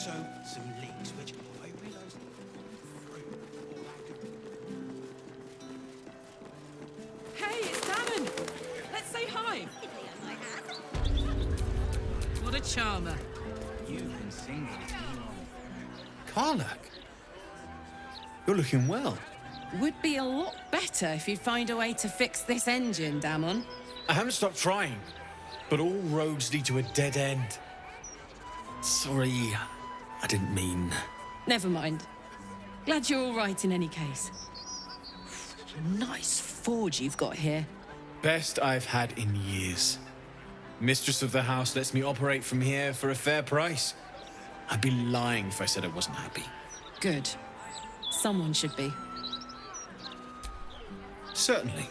also some leaks, which I realised through all that. Hey, it's Dammon! Let's say hi! What a charmer. You've been single too long. Karlach, you're looking well. Would be a lot better if you'd find a way to fix this engine, Dammon. I haven't stopped trying, but all roads lead to a dead end. Sorry, I didn't mean... Never mind. Glad you're all right in any case. Nice forge you've got here. Best I've had in years. Mistress of the house lets me operate from here for a fair price. I'd be lying if I said I wasn't happy. Good. Someone should be. Certainly.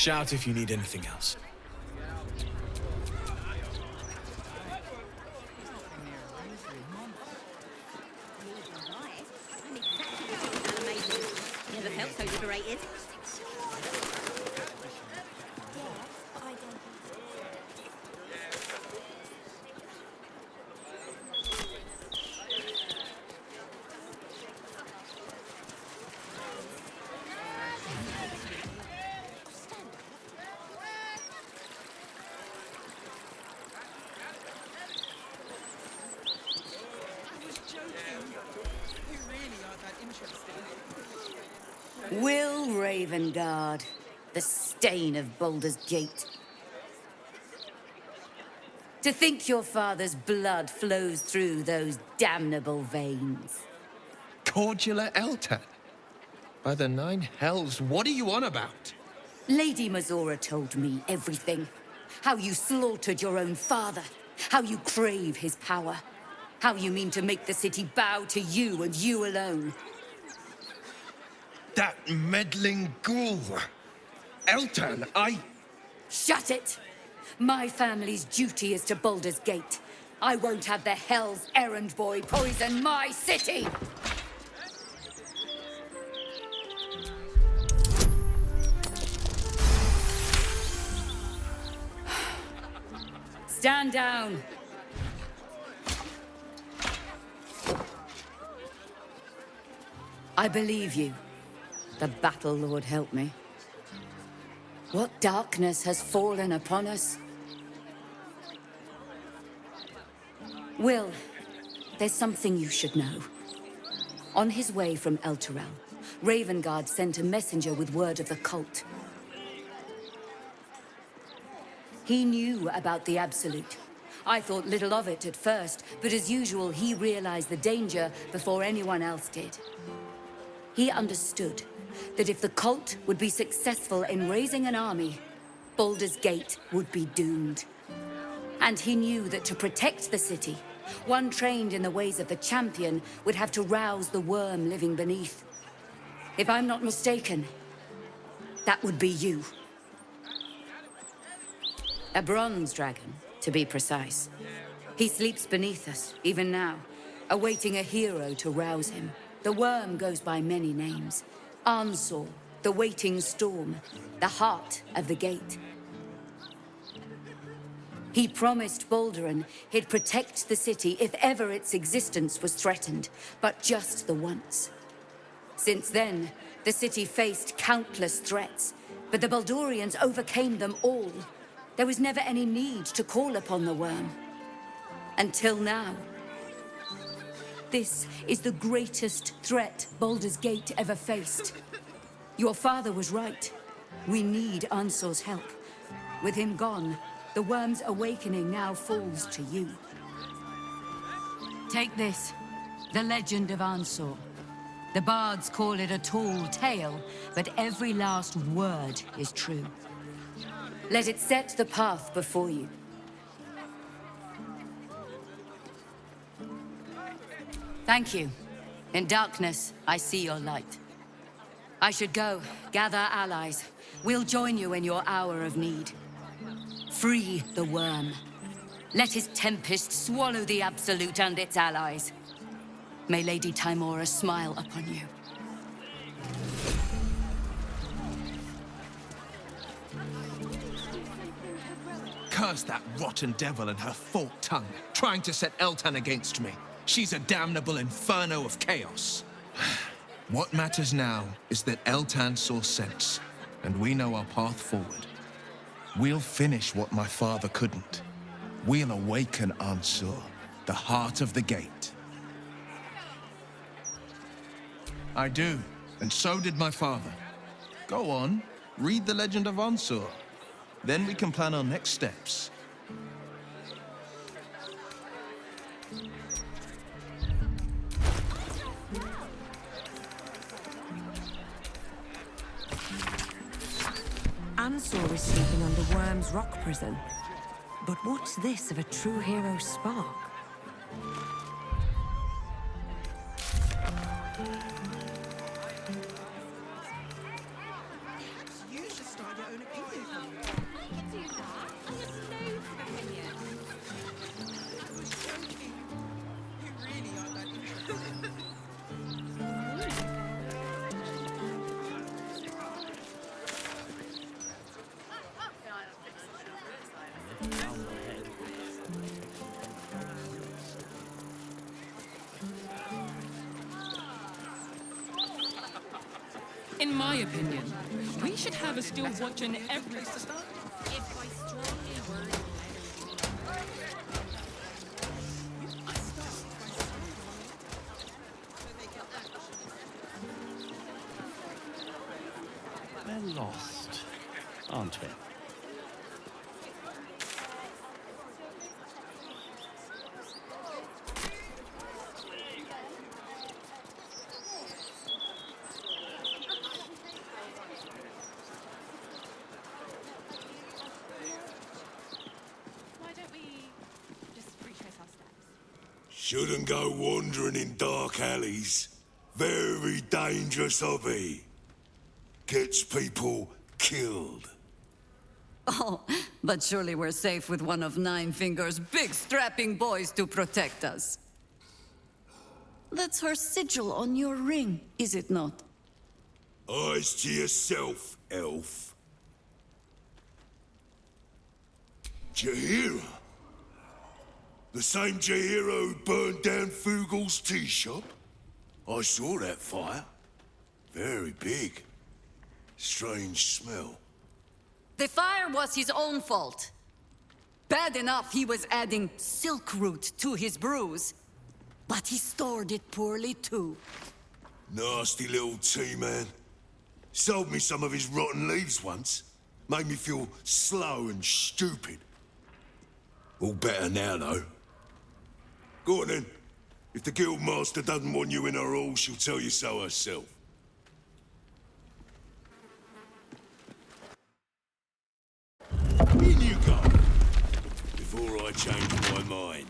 Shout if you need anything else. Never felt so liberated. Wyll Ravengard, the stain of Baldur's Gate. To think your father's blood flows through those damnable veins. Cordula Eltan? By the nine hells, what are you on about? Lady Mazora told me everything. How you slaughtered your own father. How you crave his power. How you mean to make the city bow to you and you alone. That meddling ghoul! Eltan, Shut it! My family's duty is to Baldur's Gate. I won't have the Hell's errand boy poison my city! Stand down! I believe you. The Battle Lord help me. What darkness has fallen upon us? Wyll, there's something you should know. On his way from Elturel, Ravengard sent a messenger with word of the cult. He knew about the Absolute. I thought little of it at first, but as usual, he realized the danger before anyone else did. He understood that if the cult would be successful in raising an army, Baldur's Gate would be doomed. And he knew that to protect the city, one trained in the ways of the champion would have to rouse the worm living beneath. If I'm not mistaken, that would be you. A bronze dragon, to be precise. He sleeps beneath us, even now, awaiting a hero to rouse him. The worm goes by many names. Ansur, the waiting storm, the heart of the gate. He promised Baldurin he'd protect the city if ever its existence was threatened, but just the once. Since then, the city faced countless threats, But the Baldurians overcame them all. There was never any need to call upon the worm. Until now. This is the greatest threat Baldur's Gate ever faced. Your father was right. We need Ansur's help. With him gone, the worm's awakening now falls to you. Take this, the legend of Ansur. The bards call it a tall tale, but every last word is true. Let it set the path before you. Thank you. In darkness, I see your light. I should go, gather allies. We'll join you in your hour of need. Free the worm. Let his tempest swallow the Absolute and its allies. May Lady Tymora smile upon you. Curse that rotten devil and her forked tongue, trying to set Eltan against me. She's a damnable inferno of chaos. What matters now is that Eltan saw sense, and we know our path forward. We'll finish what my father couldn't. We'll awaken Ansur, the heart of the gate. I do, and so did my father. Go on, read the legend of Ansur. Then we can plan our next steps. Ansur is sleeping under Worm's rock prison. But what's this of a true hero's spark? You should start your own opinion. I was joking. You really are that interesting. In my opinion, we should have a still watching every... We're lost, aren't we? Shouldn't go wandering in dark alleys. Very dangerous hobby. Gets people killed. Oh, but surely we're safe with one of Nine Fingers' big strapping boys to protect us. That's her sigil on your ring, is it not? Eyes to yourself, elf. Jaheira? The same Jaheira who burned down Fugel's tea shop? I saw that fire. Very big. Strange smell. The fire was his own fault. Bad enough he was adding silk root to his brews. But he stored it poorly too. Nasty little tea man. Sold me some of his rotten leaves once. Made me feel slow and stupid. All better now, though. Go on then. If the guildmaster doesn't want you in her hall, she'll tell you so herself. In you go. Before I change my mind.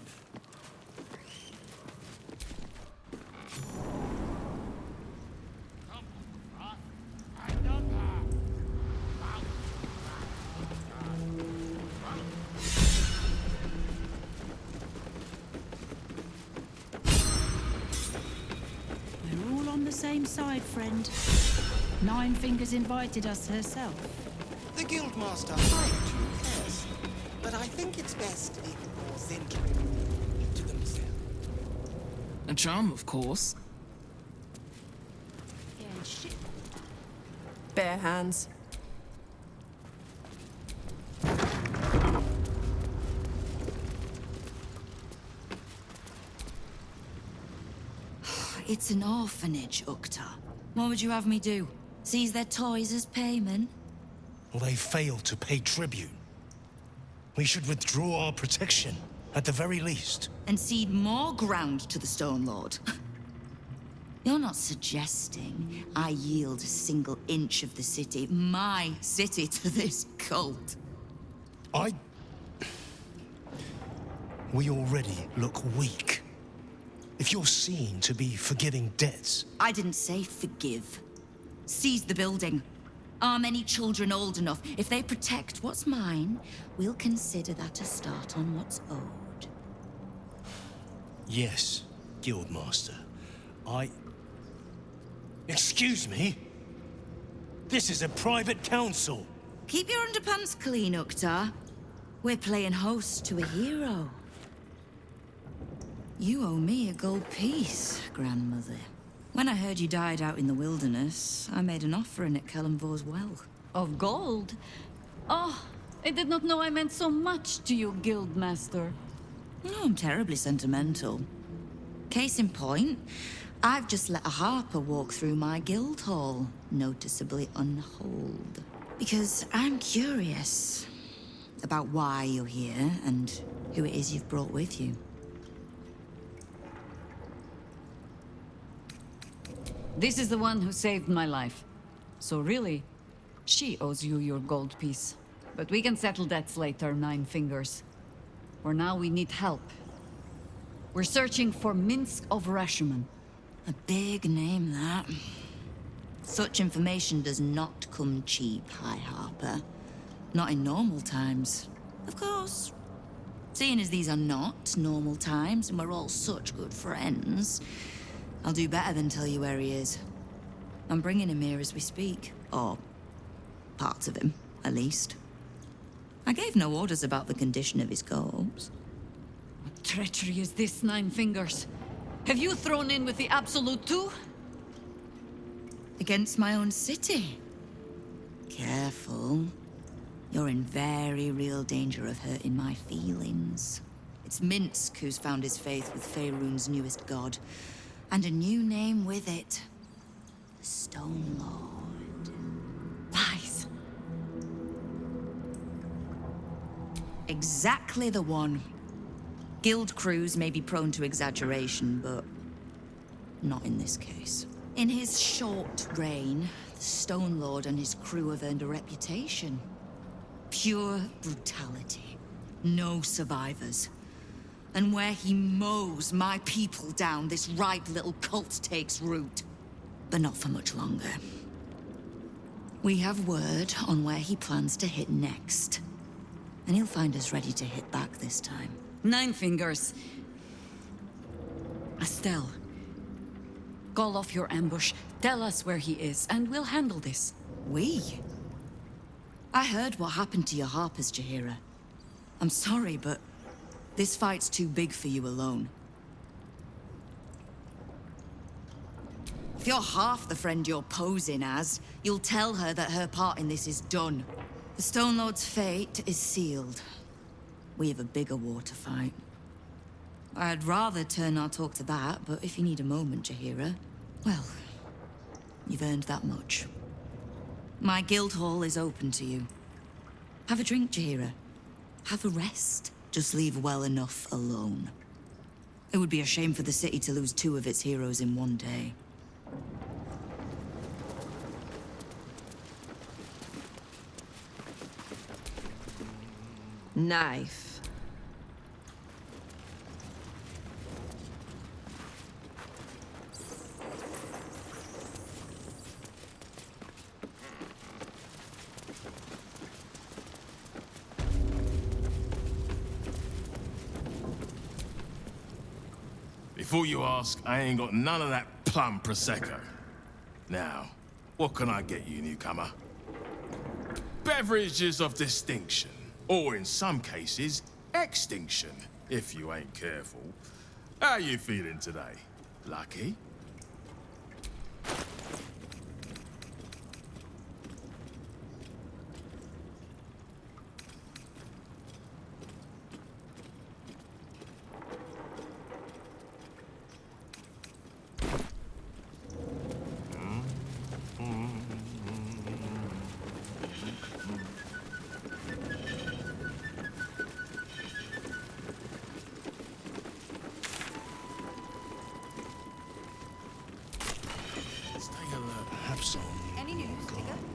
We're all on the same side, friend. Nine Fingers invited us herself. The Guildmaster hired you, yes. But I think it's best if they keep to themselves. A charm, of course. Bare hands. It's an orphanage, Uktar. What would you have me do? Seize their toys as payment? Well, they failed to pay tribute. We should withdraw our protection, at the very least. And cede more ground to the Stone Lord? You're not suggesting I yield a single inch of the city, my city, to this cult? We already look weak. If you're seen to be forgiving debts... I didn't say forgive. Seize the building. Arm any children old enough. If they protect what's mine, we'll consider that a start on what's owed. Yes, Guildmaster. Excuse me? This is a private council. Keep your underpants clean, Uktar. We're playing host to a hero. You owe me a gold piece, grandmother. When I heard you died out in the wilderness, I made an offering at Kelemvor's well. Of gold? Oh, I did not know I meant so much to you, Guildmaster. No, I'm terribly sentimental. Case in point, I've just let a harper walk through my guild hall, noticeably unholed. Because I'm curious about why you're here and who it is you've brought with you. This is the one who saved my life. So really, she owes you your gold piece. But we can settle debts later, Nine Fingers. For now, we need help. We're searching for Minsc of Rashomon. A big name, that. Such information does not come cheap, High Harper. Not in normal times. Of course. Seeing as these are not normal times, and we're all such good friends, I'll do better than tell you where he is. I'm bringing him here as we speak. Or parts of him, at least. I gave no orders about the condition of his corpse. What treachery is this, Nine Fingers? Have you thrown in with the Absolute too? Against my own city. Careful. You're in very real danger of hurting my feelings. It's Minsc who's found his faith with Faerun's newest god. And a new name with it. The Stone Lord. Lies. Exactly the one. Guild crews may be prone to exaggeration, but not in this case. In his short reign, the Stone Lord and his crew have earned a reputation. Pure brutality. No survivors. And where he mows my people down, this ripe little cult takes root. But not for much longer. We have word on where he plans to hit next. And he'll find us ready to hit back this time. Nine Fingers. Estelle. Call off your ambush, tell us where he is, and we'll handle this. We? I heard what happened to your harpers, Jaheira. I'm sorry, but this fight's too big for you alone. If you're half the friend you're posing as, you'll tell her that her part in this is done. The Stone Lord's fate is sealed. We have a bigger war to fight. I'd rather turn our talk to that, but if you need a moment, Jaheira, well, you've earned that much. My guild hall is open to you. Have a drink, Jaheira. Have a rest. Just leave well enough alone. It would be a shame for the city to lose 2 of its heroes in one day. Knife. Before you ask, I ain't got none of that plum Prosecco. Now, what can I get you, newcomer? Beverages of distinction, or in some cases, extinction, if you ain't careful. How you feeling today? Lucky?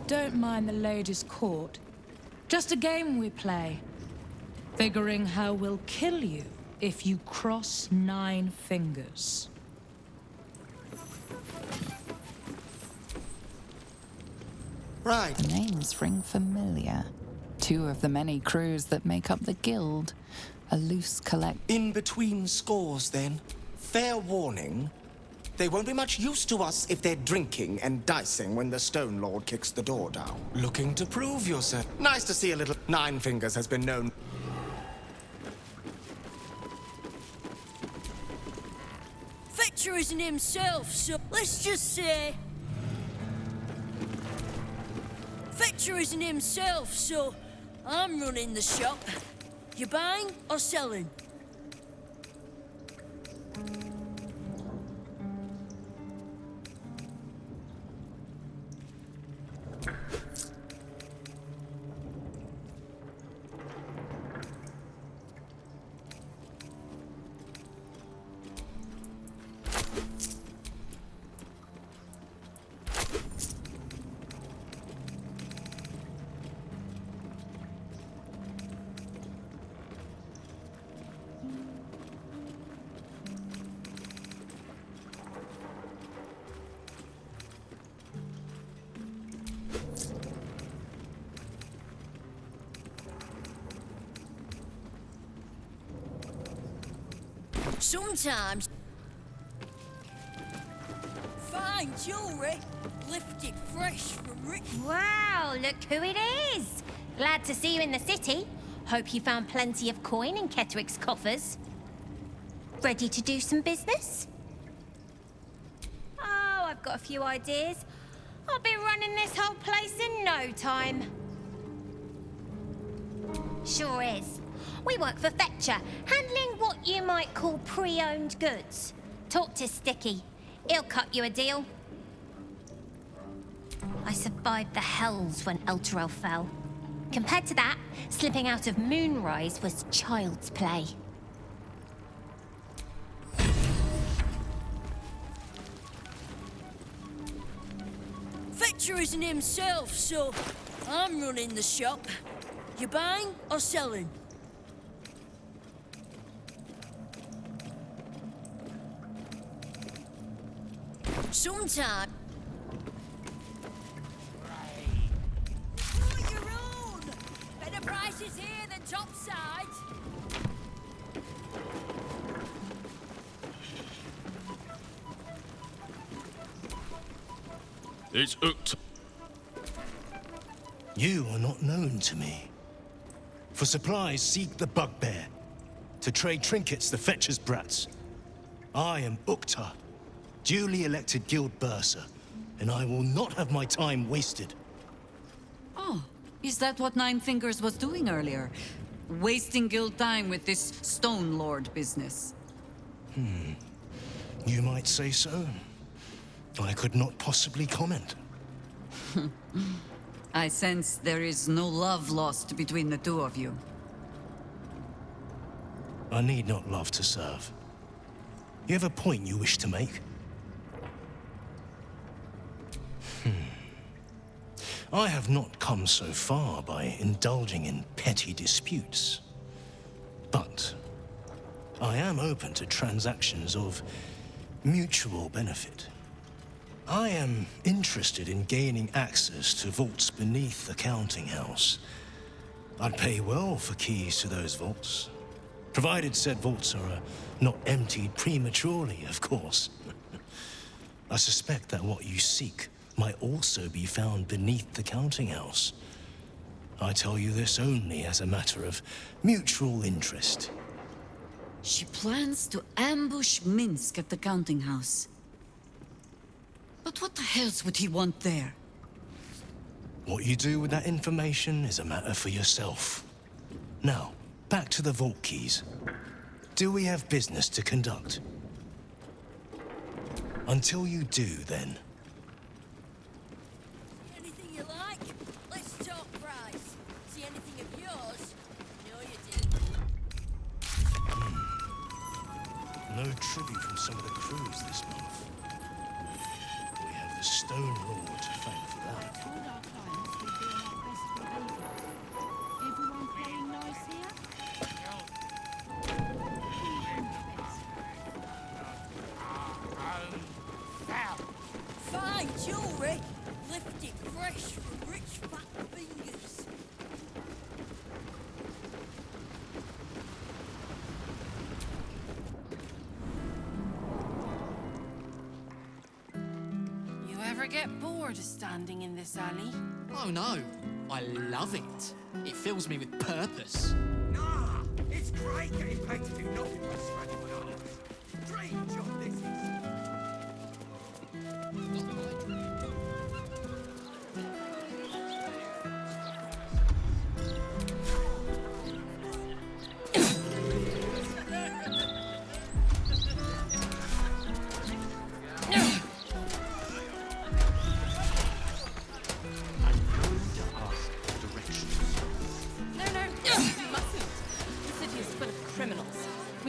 Don't mind the ladies' court. Just a game we play. Figuring how we'll kill you if you cross 9 fingers. Right. The names ring familiar. 2 of the many crews that make up the guild. A loose collect... In between scores, then. Fair warning. They won't be much use to us if they're drinking and dicing when the Stone Lord kicks the door down. Looking to prove yourself. Nice to see a little... 9 Fingers has been known... Fetcher isn't himself, so let's just say... Fetcher isn't himself, so I'm running the shop. You buying or selling? Sometimes... Fine jewellery, lifted fresh from rich... Wow, look who it is! Glad to see you in the city. Hope you found plenty of coin in Kettrick's coffers. Ready to do some business? Oh, I've got a few ideas. I'll be running this whole place in no time. Sure is. We work for Fetcher, handling what you might call pre-owned goods. Talk to Sticky. He'll cut you a deal. I survived the hells when Elturel fell. Compared to that, slipping out of Moonrise was child's play. Fetcher isn't himself, so I'm running the shop. You buying or selling? Sometime. Oh, your own! Better prices here than topside. It's Uktar. You are not known to me. For supplies, seek the bugbear. To trade trinkets, the Fetcher's brats. I am Uktar, duly elected guild bursar, and I will not have my time wasted. Oh, is that what 9 Fingers was doing earlier? Wasting guild time with this Stone Lord business? You might say so. I could not possibly comment. I sense there is no love lost between the 2 of you. I need not love to serve. You have a point you wish to make? I have not come so far by indulging in petty disputes. But I am open to transactions of mutual benefit. I am interested in gaining access to vaults beneath the counting house. I'd pay well for keys to those vaults, provided said vaults are not emptied prematurely, of course. I suspect that what you seek might also be found beneath the counting house. I tell you this only as a matter of mutual interest. She plans to ambush Minsc at the counting house. But what the hells would he want there? What you do with that information is a matter for yourself. Now, back to the vault keys. Do we have business to conduct? Until you do, then. Anything you like? Let's talk price. See anything of yours? No, you didn't. No tribute from some of the crews this month. We have the Stone Lord to thank for that. ever get bored of standing in this alley? Oh no, I love it. It fills me with purpose. Nah, it's great getting paid to do nothing but spreading my arms. Dream job this is.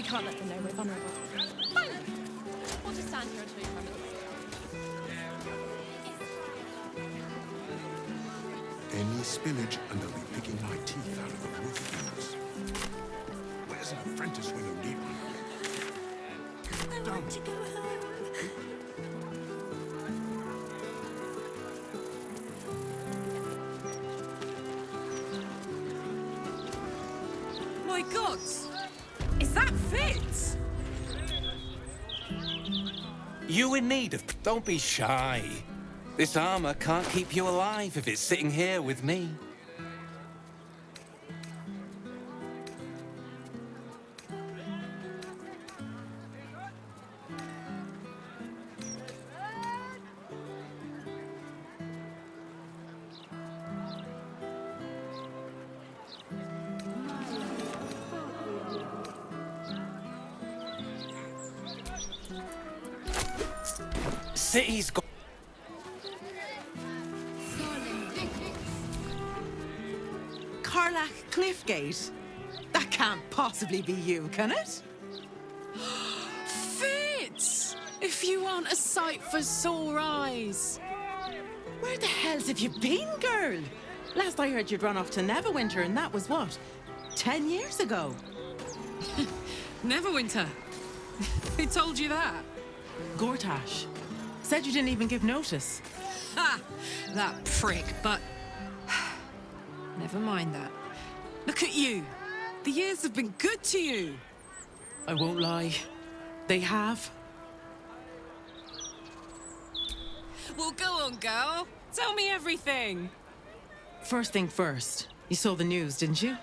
Can't let them know we're vulnerable. Fine. We'll just stand here until you come in. Any spillage and they'll be picking my teeth out of the roof fence. Where's an apprentice when you need one? I want to go home. My God! Is that Fytz? You in need of... Don't be shy. This armor can't keep you alive if it's sitting here with me. City's got... Karlach Cliffgate? That can't possibly be you, can it? Fytz! If you aren't a sight for sore eyes. Where the hell have you been, girl? Last I heard you'd run off to Neverwinter, and that was what? 10 years ago? Neverwinter? Who told you that? Gortash. Said you didn't even give notice. Ha! That prick, but... Never mind that. Look at you. The years have been good to you. I won't lie. They have. Well, go on, girl. Tell me everything. First thing first, you saw the news, didn't you?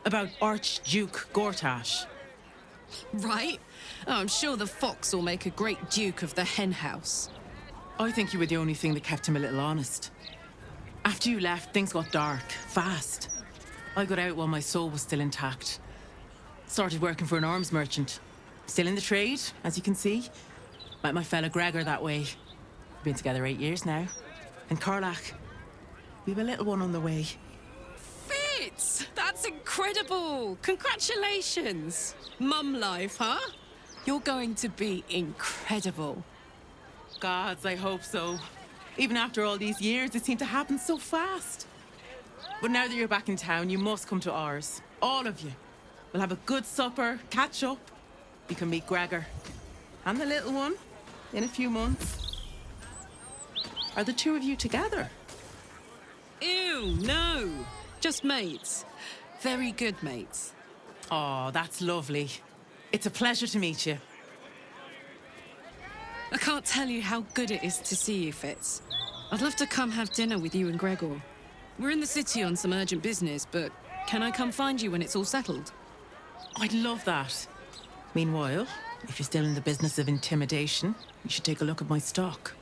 About Archduke Gortash. Right? Oh, I'm sure the fox will make a great duke of the hen house. I think you were the only thing that kept him a little honest. After you left, things got dark, fast. I got out while my soul was still intact. Started working for an arms merchant. Still in the trade, as you can see. Met my fella Gregor that way. Been together 8 years now. And Karlach, we've a little one on the way. Fytz! That's incredible! Congratulations! Mum life, huh? You're going to be incredible. Gods, I hope so. Even after all these years, it seemed to happen so fast. But now that you're back in town, you must come to ours. All of you. We'll have a good supper, catch up. You can meet Gregor. And the little one, in a few months. Are the two of you together? Ew, no. Just mates. Very good mates. Oh, that's lovely. It's a pleasure to meet you. I can't tell you how good it is to see you, Fytz. I'd love to come have dinner with you and Gregor. We're in the city on some urgent business, but can I come find you when it's all settled? I'd love that. Meanwhile, if you're still in the business of intimidation, you should take a look at my stock.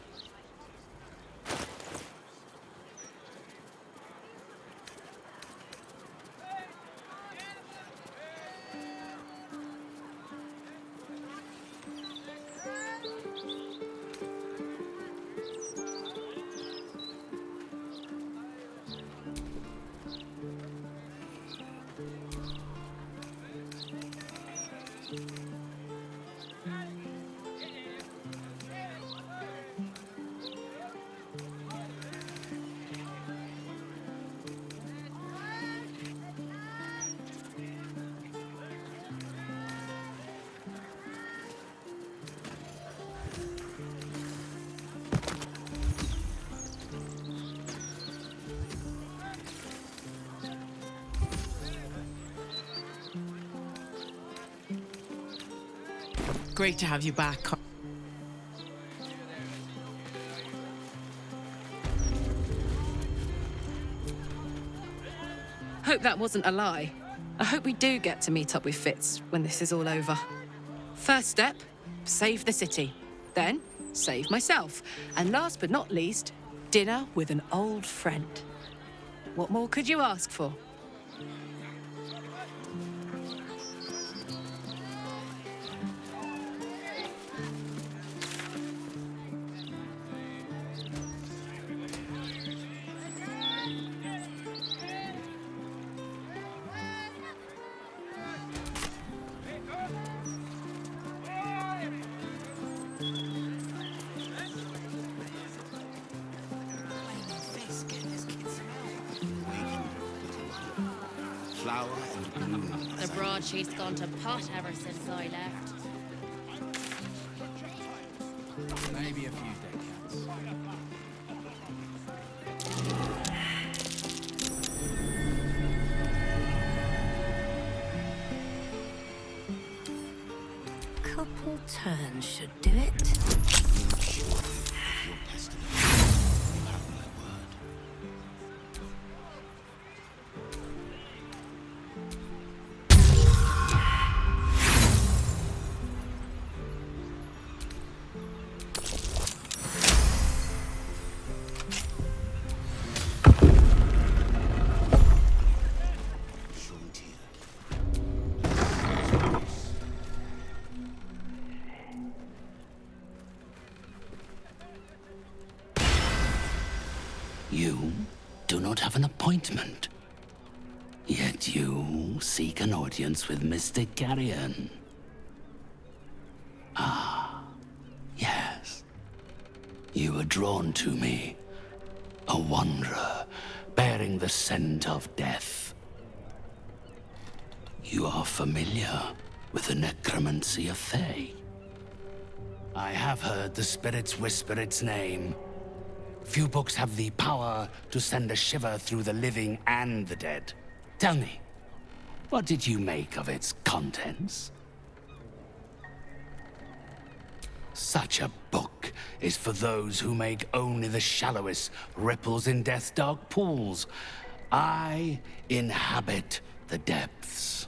Great to have you back. Hope that wasn't a lie. I hope we do get to meet up with Fytz when this is all over. First step, save the city. Then, save myself. And last but not least, dinner with an old friend. What more could you ask for? The broadsheet's gone to pot ever since I left. Maybe a few decades. Couple turns should do it. You do not have an appointment. Yet you seek an audience with Mystic Carrion. Ah, yes. You were drawn to me, a wanderer bearing the scent of death. You are familiar with the necromancy of Fae. I have heard the spirits whisper its name. Few books have the power to send a shiver through the living and the dead. Tell me, what did you make of its contents? Such a book is for those who make only the shallowest ripples in death's dark pools. I inhabit the depths.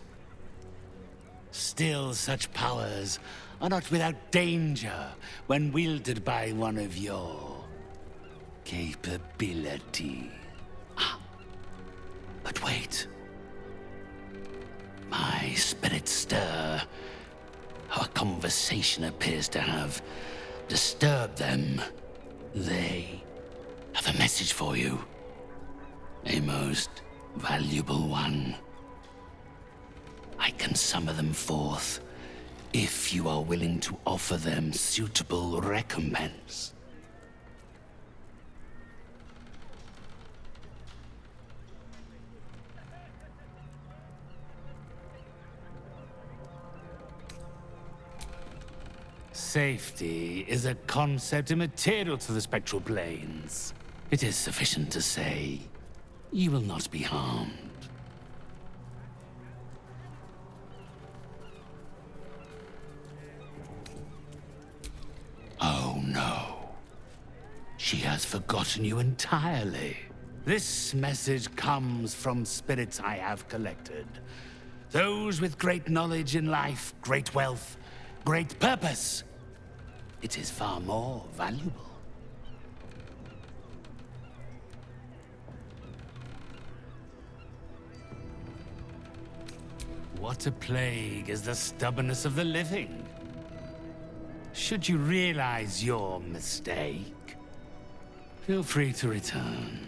Still, such powers are not without danger when wielded by one of your capability. Ah, but wait. My spirits stir. Our conversation appears to have disturbed them. They have a message for you. A most valuable one. I can summon them forth if you are willing to offer them suitable recompense. Safety is a concept immaterial to the spectral planes. It is sufficient to say you will not be harmed. Oh no. She has forgotten you entirely. This message comes from spirits I have collected. Those with great knowledge in life, great wealth, great purpose. It is far more valuable. What a plague is the stubbornness of the living. Should you realize your mistake, feel free to return.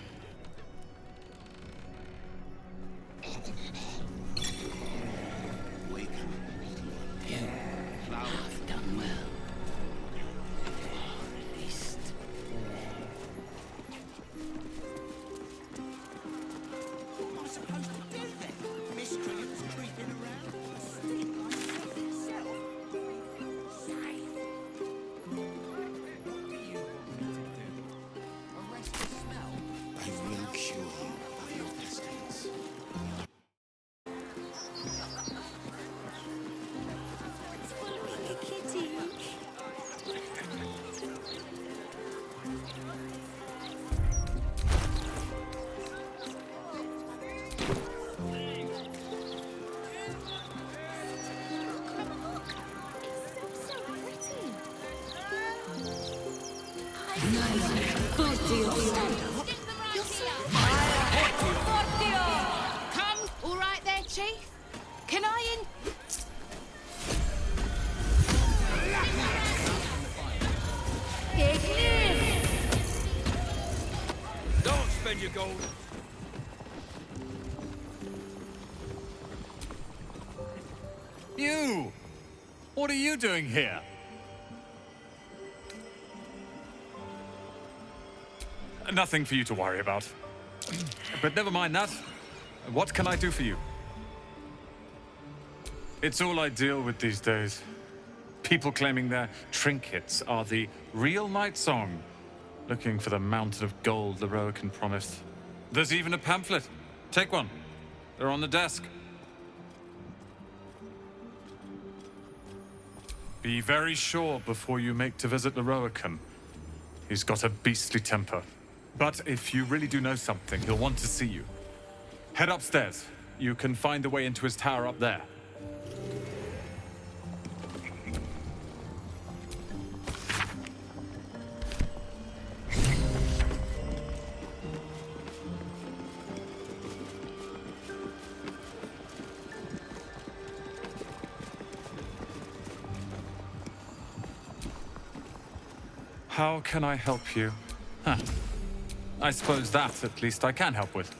You! What are you doing here? Nothing for you to worry about. But never mind that. What can I do for you? It's all I deal with these days. People claiming their trinkets are the real Night Song, looking for the mountain of gold Lorroakan promised. There's even a pamphlet. Take one. They're on the desk. Be very sure before you make to visit Lorroakan. He's got a beastly temper. But if you really do know something, he'll want to see you. Head upstairs. You can find the way into his tower up there. How can I help you? Huh. I suppose that, at least, I can help with.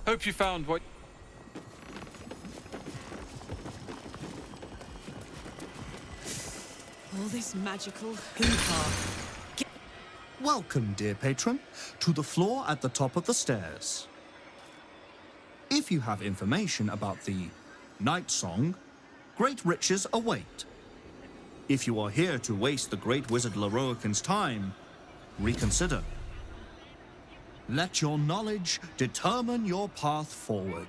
Hope you found what... All this magical hoo-ha. Welcome, dear patron, to the floor at the top of the stairs. If you have information about the Night Song, great riches await. If you are here to waste the great wizard Lorroakan's time, reconsider. Let your knowledge determine your path forward.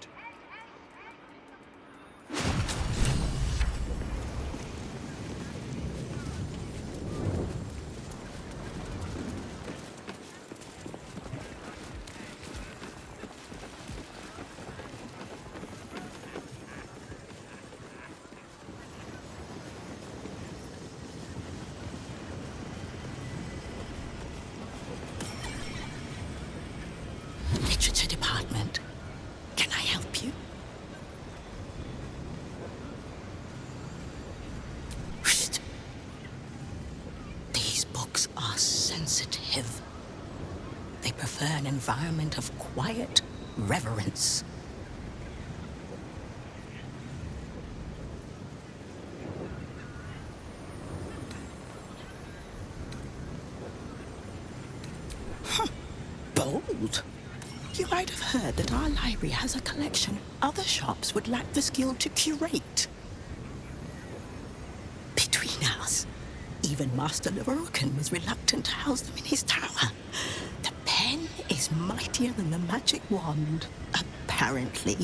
Literature department. Can I help you? Shh. These books are sensitive. They prefer an environment of quiet reverence. Bold. You might have heard that our library has a collection other shops would lack the skill to curate. Between us, even Master Lorroakan was reluctant to house them in his tower. The pen is mightier than the magic wand, apparently.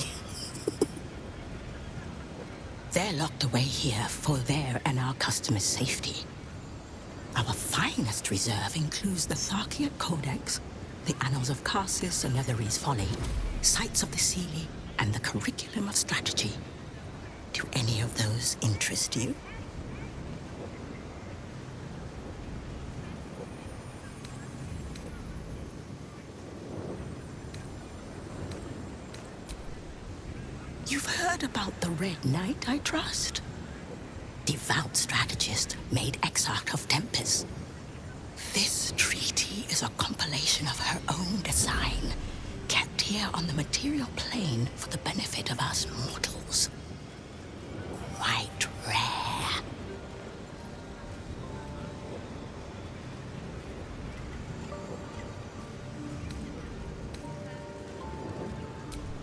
They're locked away here for their and our customers' safety. Our finest reserve includes the Tharkiat Codex, the Annals of Karsus and Netherese Folly, Sights of the Seelie, and the Curriculum of Strategy. Do any of those interest you? You've heard about the Red Knight, I trust? Devout strategist made Exarch of Tempest. This treaty is a compilation of her own design, kept here on the material plane for the benefit of us mortals. Quite rare.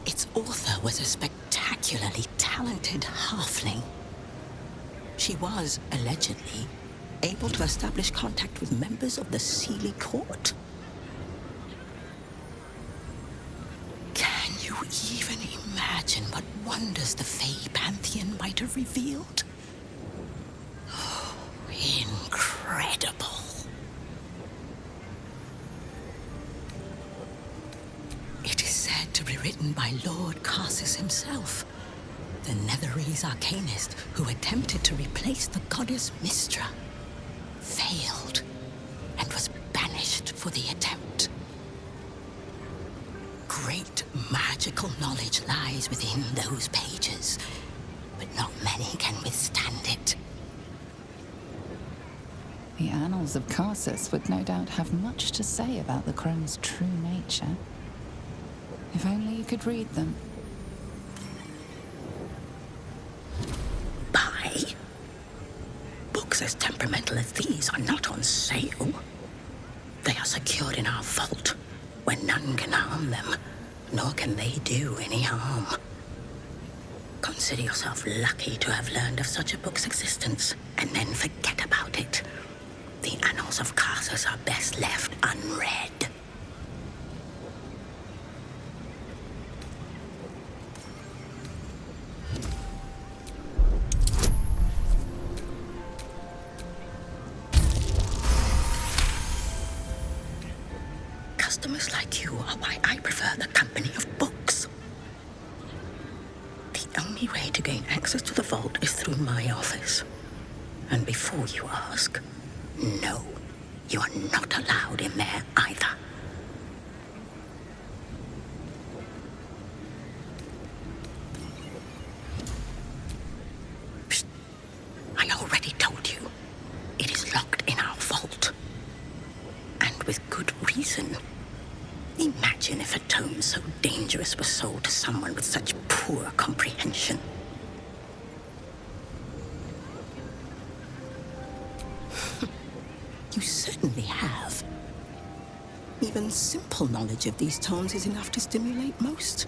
Its author was a spectacularly talented halfling. She was, allegedly, able to establish contact with members of the Seelie court. Can you even imagine what wonders the Fey Pantheon might have revealed? Oh, incredible. It is said to be written by Lord Karsus himself, the Netherese arcanist who attempted to replace the goddess Mystra, failed, and was banished for the attempt. Great magical knowledge lies within those pages, but not many can withstand it. The Annals of Karsus would no doubt have much to say about the Crone's true nature. If only you could read them. Buy? Books as temperamental as these are not on sale. They are secured in our vault, where none can harm them, nor can they do any harm. Consider yourself lucky to have learned of such a book's existence, and then forget about it. The Annals of Karsus are best left unread. Customers like you are why I prefer the company of books. The only way to gain access to the vault is through my office. And before you ask, no, you are not allowed in there either. Psst. I already told you. It is locked in our vault. And with good reason. Imagine if a tome so dangerous was sold to someone with such poor comprehension. You certainly have. Even simple knowledge of these tomes is enough to stimulate most.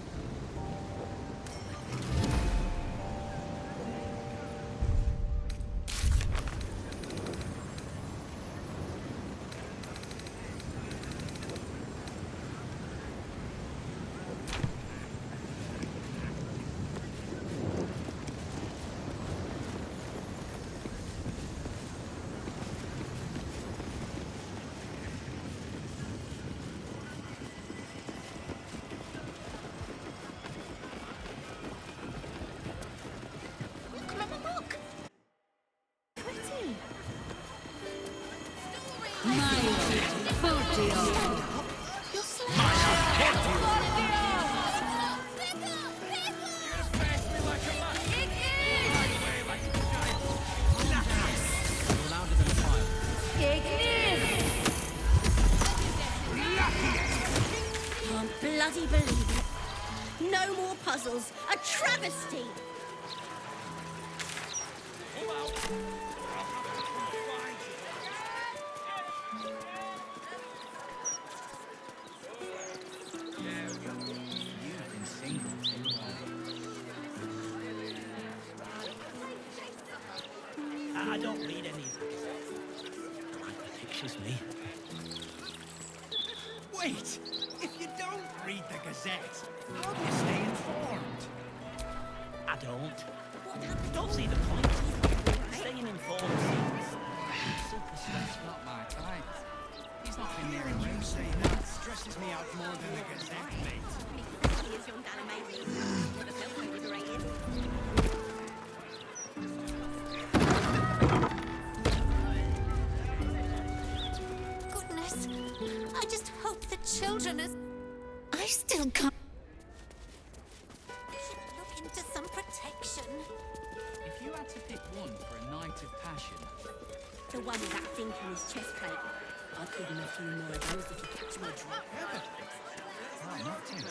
Bloody believe it. No more puzzles. A travesty. I don't read any of that. Like the pictures, me. Wait! If you don't read the Gazette, how do you stay informed? I don't. Don't see the point. Staying informed seems super stressful. Not my type. He's not been there in you say that stresses me out more than a gazette, mate. Here's young Dammon with a filter liberated. Goodness, I just hope the children are... I still can't... We should look into some protection. If you had to pick one for a night of passion... The one with that thing on his chest plate. I'd give him a few more of those if you catch my drift. Oh, not too.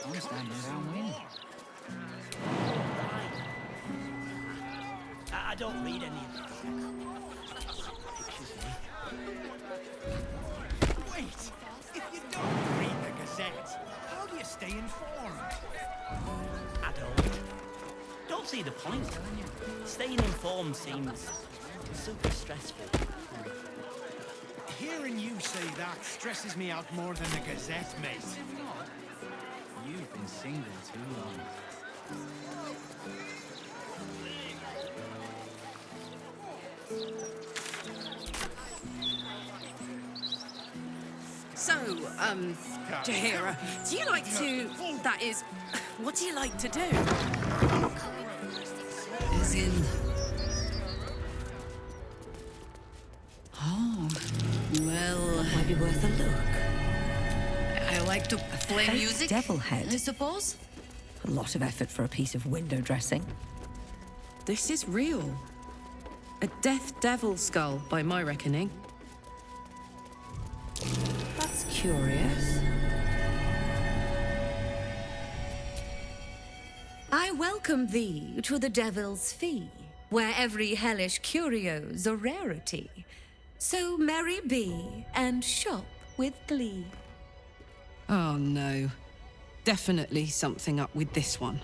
I'm standing downwind. I don't read any of these. Pictures me. Wait! If you don't read the Gazette, how do you stay informed? I don't see the point. Staying informed seems super stressful. Hearing you say that stresses me out more than the Gazette, mate. You've been single too long. So, Jaheira, do you like to... That is, what do you like to do? As in... Oh, well... Might be worth a look. I like to play fake music, devil head. I suppose. A lot of effort for a piece of window dressing. This is real. A death devil skull, by my reckoning. That's curious. I welcome thee to the Devil's Fee, where every hellish curio's a rarity. So merry be, and shop with glee. Oh no. Definitely something up with this one.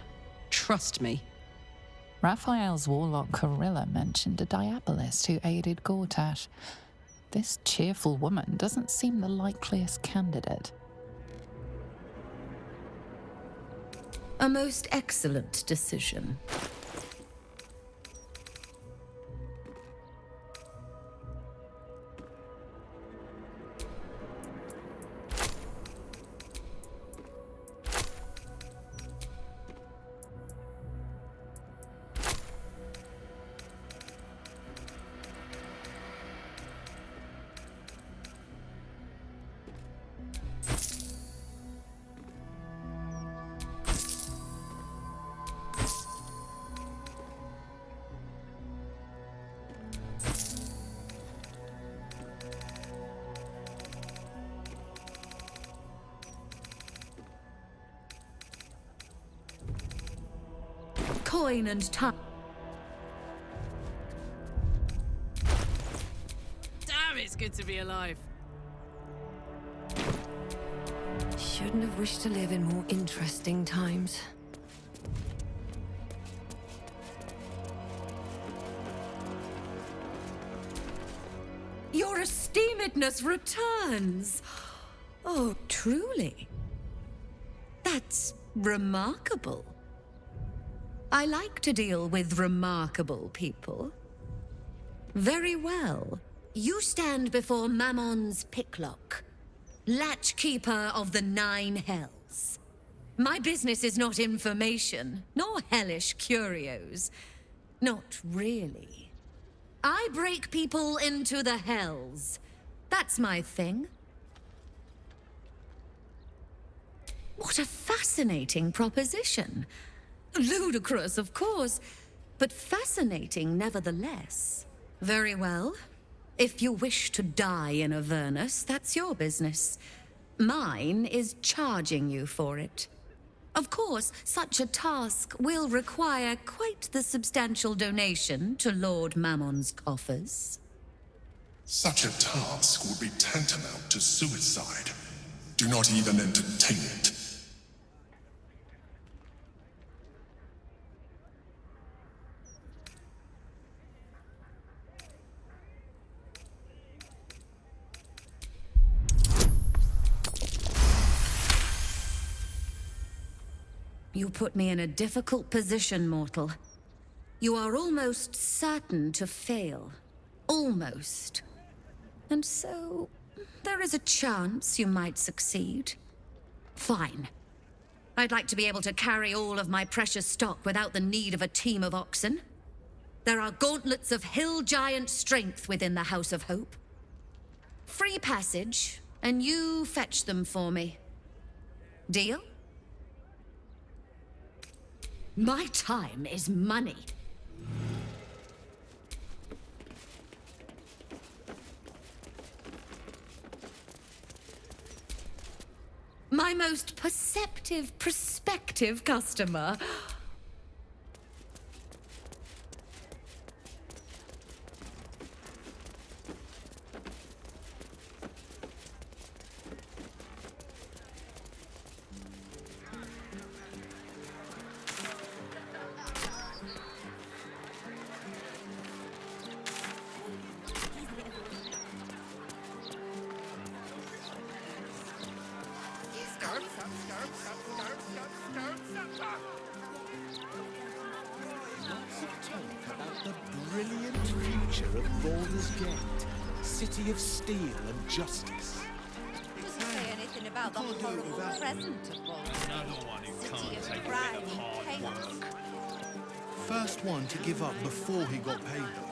Trust me. Raphael's warlock Cordula mentioned a diabolist who aided Gortash. This cheerful woman doesn't seem the likeliest candidate. A most excellent decision. Coin and time. Damn, it's good to be alive. Shouldn't have wished to live in more interesting times. Your esteemedness returns. Oh, truly. That's remarkable. I like to deal with remarkable people. Very well. You stand before Mammon's picklock, latchkeeper of the 9 hells. My business is not information, nor hellish curios. Not really. I break people into the hells. That's my thing. What a fascinating proposition. Ludicrous, of course, but fascinating nevertheless. Very well. If you wish to die in Avernus, that's your business. Mine is charging you for it. Of course, such a task will require quite the substantial donation to Lord Mammon's coffers. Such a task would be tantamount to suicide. Do not even entertain it. You put me in a difficult position, mortal. You are almost certain to fail. Almost. And so, there is a chance you might succeed. Fine. I'd like to be able to carry all of my precious stock without the need of a team of oxen. There are gauntlets of hill giant strength within the House of Hope. Free passage, and you fetch them for me. Deal? My time is money. My most perceptive, prospective customer. Lots of talk about the brilliant future of Baldur's Gate, city of steel and justice. Doesn't say anything about the horrible present of Baldur. Another one who City can't of take a crime bit of and hard chaos. work. First one to give up before he got paid, though.